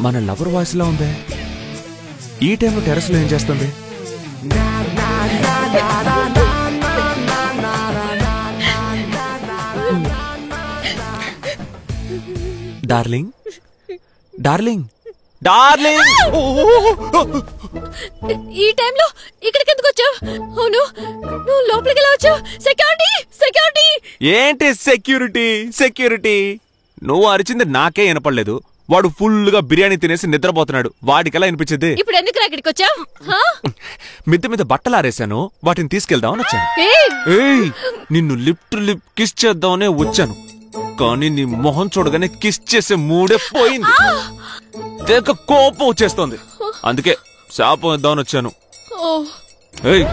మన lover voice లా ఉంది. ఈ టైంలో టెర్రస్ లో ఏం చేస్తుంది? డార్లింగ్ డార్లింగ్ డార్లింగ్, ఈ టైంలో ఇక్కడికి ఎందుకు వచ్చావు? అవును, నువ్వు లోపలికి ఎలా వచ్చావు? Security security. ఏంటి సెక్యూరిటీ సెక్యూరిటీ? నువ్వు అరిచింది నాకే వినపడలేదు. వాడు ఫుల్ గా బిర్యానీ తినేసి నిద్రపోతున్నాడు. వాడికెలా వినిపించింది? ఇప్పుడు ఎందుకు ఇక్కడికి వచ్చావు? మిద్ద మీద బట్టలు ఆరేశాను, వాటిని తీసుకెళ్దామని వచ్చాను. ఏయ్, నిన్ను లిప్ టు లిప్ కిస్ చేద్దామనే వచ్చాను, కానీ నీ మొహం చూడగానే కిస్ చేసే మూడే పోయింది. తెగ కోపం వచ్చేస్తోంది, అందుకే శాపం ఇద్దామని వచ్చాను. ఏయ్,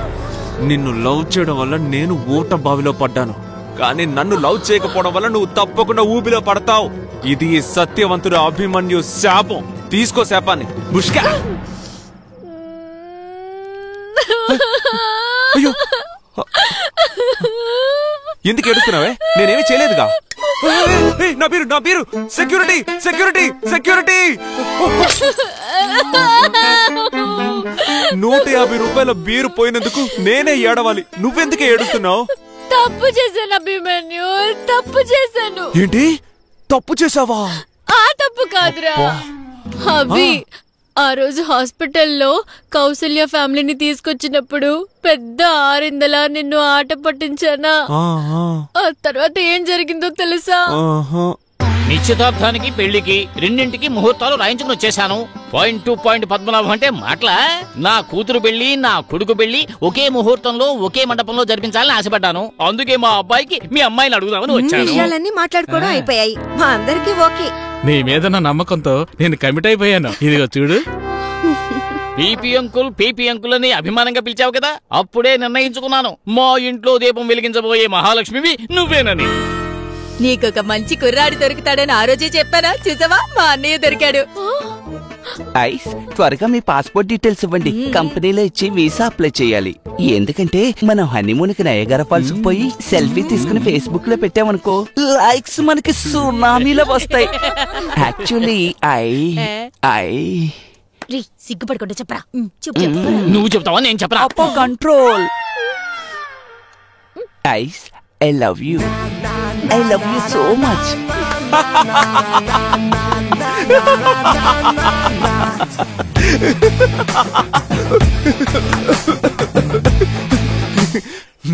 నిన్ను లవ్ చేయడం వల్ల నేను ఊట బావిలో పడ్డాను, కానీ నన్ను లవ్ చేయకపోవడం వల్ల నువ్వు తప్పకుండా ఊబిలో పడతావు. ఇది సత్యవంతుడు అభిమన్యు శాపం. తీసుకో శాపాన్ని. బుష్కా. అయ్యో, ఎందుకు ఏడుస్తున్నావే? నేనేమీ చేయలేదుగా. నా బీరు నా బీరు. Security security security. 150 రూపాయల బీరు పోయినందుకు నేనే ఏడవాలి, నువ్వెందుకే ఏడుస్తున్నావు? తప్పు చేశాను అభిమన్యు, తప్పు చేశాను. ఏంటి తప్పు చేసావా? ఆ తప్పు కాదురా అభి. ఆ రోజు హాస్పిటల్లో కౌసల్య ఫ్యామిలీని తీసుకొచ్చినప్పుడు పెద్ద ఆరిందలా నిన్ను ఆట పట్టించానా? ఆ తర్వాత ఏం జరిగిందో తెలుసా? నిశ్చితార్థానికి పెళ్లికి రెండింటికి ముహూర్తాలు రాయించుకుని వచ్చేసాను. పాయింట్ టు పాయింట్ పద్మనాభం అంటే మాటలా? నా కూతురు పెళ్లి, నా కొడుకు పెళ్లి ఒకే ముహూర్తంలో ఒకే మండపంలో జరిపించాలని ఆశపడ్డాను. అందుకే మా అబ్బాయికి మీ అమ్మాయిని అడుగుదామని వచ్చాను. విషయాలన్నీ మాట్లాడుకోవడం అయిపోయాయి, మా అందరికీ ఓకే. నీ మీద నా నమ్మకంతో నేను కమిట్ అయిపోయాను. ఇదిగో చూడు. పీపీ అంకుల్ అని అభిమానంగా పిలిచావు కదా, అప్పుడే నిర్ణయించుకున్నాను మా ఇంట్లో దీపం వెలిగించబోయే మహాలక్ష్మివి నువ్వేనని. నీకొక మంచి కుర్రాడు దొరుకుతాడని ఆ రోజే చెప్పానా? చూసావా, మా అన్నయ్య దొరికాడు. ఐస్, త్వరగా మీ పాస్పోర్ట్ డీటెయిల్స్ ఇవ్వండి. కంపెనీలో ఇచ్చి వీసా అప్లై చేయాలి. ఎందుకంటే మనం హనీమూన్ కి నయగర ఫాల్స్ పోయి సెల్ఫీ తీసుకుని ఫేస్బుక్ లో పెట్టామనుకో, లైక్స్ మనకి సునామీలో వస్తాయి. యాక్చువల్లీ సిగ్గుపడకుండా చెప్పరా. నువ్వు చెప్తావా నేను చెప్పరా? Control. Ice, I love you. I love you so much.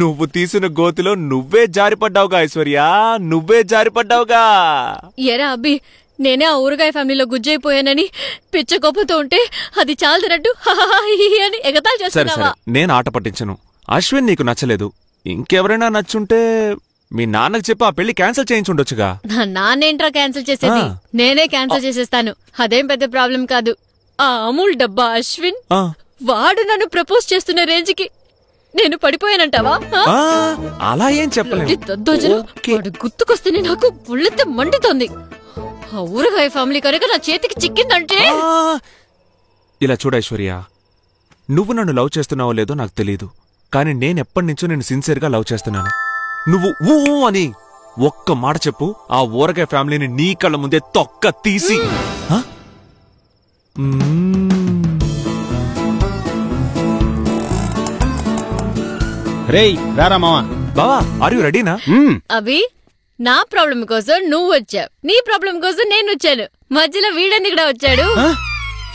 నువ్వు తీసిన గోతిలో నువ్వే జారిపడ్డావుగా ఐశ్వర్య, నువ్వే జారిపడ్డావుగా. ఎరా అబ్బి, నేనే ఆ ఊరగాయ ఫ్యామిలీలో గుజ్జైపోయానని పిచ్చ కోపంతో ఉంటే అది చాలదన్నట్టు అని ఎగతాళి చేస్తున్నావా? నేను ఆట పట్టించను. అశ్విన్ నీకు నచ్చలేదు, ఇంకెవరైనా నచ్చుంటే మీ నాన్నకు చెప్పి ఆ పెళ్లి క్యాన్సిల్ చేయించుండొచ్చుగా. నా నాన్నేంట్రా క్యాన్సిల్ చేసేది? నేనే క్యాన్సిల్ చేసేస్తాను, అదేం పెద్ద ప్రాబ్లం కాదు. ఆ అమూల్ డబ్బా అశ్విన్, వాడు నన్ను ప్రపోజ్ చేస్తున్న రేంజ్ కి నేను పడిపోయానంటావా? అలా ఏం చెప్పలేదు. వాడు గుర్తుకొస్తేనే నాకు ఒళ్ళెత్తే మండుతోంది. ఆ ఊరగాయ ఫ్యామిలీ కనుక నా చేతికి చిక్కిందంటే. ఇలా చూడ ఐశ్వర్య, నువ్వు నన్ను లవ్ చేస్తున్నావో లేదో నాకు తెలీదు, కానీ నేనెప్పటినుంచో నేను సిన్సియర్గా లవ్ చేస్తున్నాను. నువ్వు ఊ అని ఒక్క మాట చెప్పు, ఆ ఊరగాయ ఫ్యామిలీని నీ కళ్ళ ముందే తొక్క తీసి. రేయ్ రారా మావా. బావా, ఆర్ యు రెడీనా? అభి, నా ప్రాబ్లం కోసం నువ్వు వచ్చావు, నీ ప్రాబ్లం కోసం నేను వచ్చాను, మధ్యలో వీడెందుకు కూడా వచ్చాడు?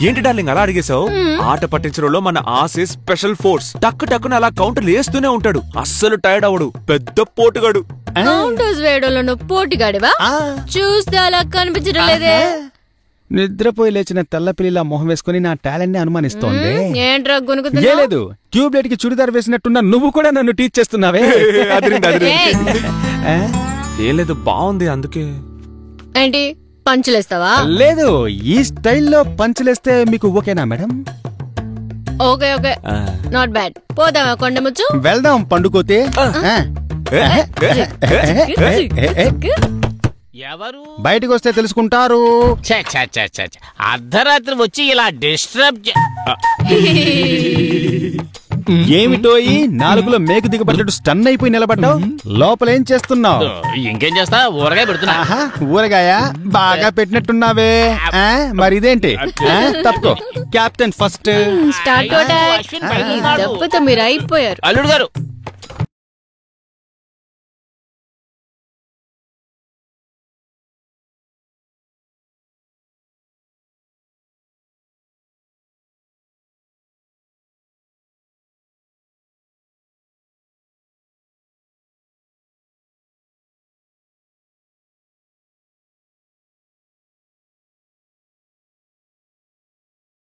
ఏంటి డార్లింగ్ అలా అడిగేశావు? ఆట పట్టించడంలో మన ఆసే స్పెషల్ ఫోర్స్. టక్కు టక్కున అలా కౌంటర్లు వేస్తూనే ఉంటాడు, అస్సలు టైర్డ్ అవడు, పెద్ద పోటుగాడు. కౌంటర్స్ వేయడంలో నువ్వు పోటుగాడివా? చూస్తే అలా కనిపించడం లేదే. నిద్రపోయి లేచిన తెల్ల పిల్లిలా మొహం వేసుకుని నా టాలెంట్ ని అనుమానిస్తోంది. ఏంట్రా గునుకుతున్నావ్? లేదు, ట్యూబ్ లైట్ కి చుడిదార్ వేసినట్టున్నా నువ్వు కూడా నన్ను టీచ్ చేస్తున్నావే. ఏం లేదు, బాగుంది అందుకే. ఏంటి పంచులేస్తావా? లేదు, ఈ స్టైల్లో పంచులేస్తే మీకు ఓకేనా madam? Okay okay, not bad. పోదామా కొండముచ్చు? వెళ్దాం పండుకోతే. ఎవరు బయటకు వస్తే తెలుసుకుంటారు. అర్ధరాత్రి వచ్చి ఇలా డిస్టర్బ్ ఏమిటోయి నాలుగులో మేకు దిగబడ్డట్టు స్టన్ అయిపోయి నిలబడ్డావు? లోపలేం చేస్తున్నావు? ఇంకేం చేస్తా, ఊరగాయ పెడుతున్నా. ఊరగాయ బాగా పెట్టినట్టున్నావే. మరి ఇదేంటి? తప్పుకో. Captain first. స్టార్ట్. దెబ్బతో మీరు అయిపోయారు. అల్లుడు గారు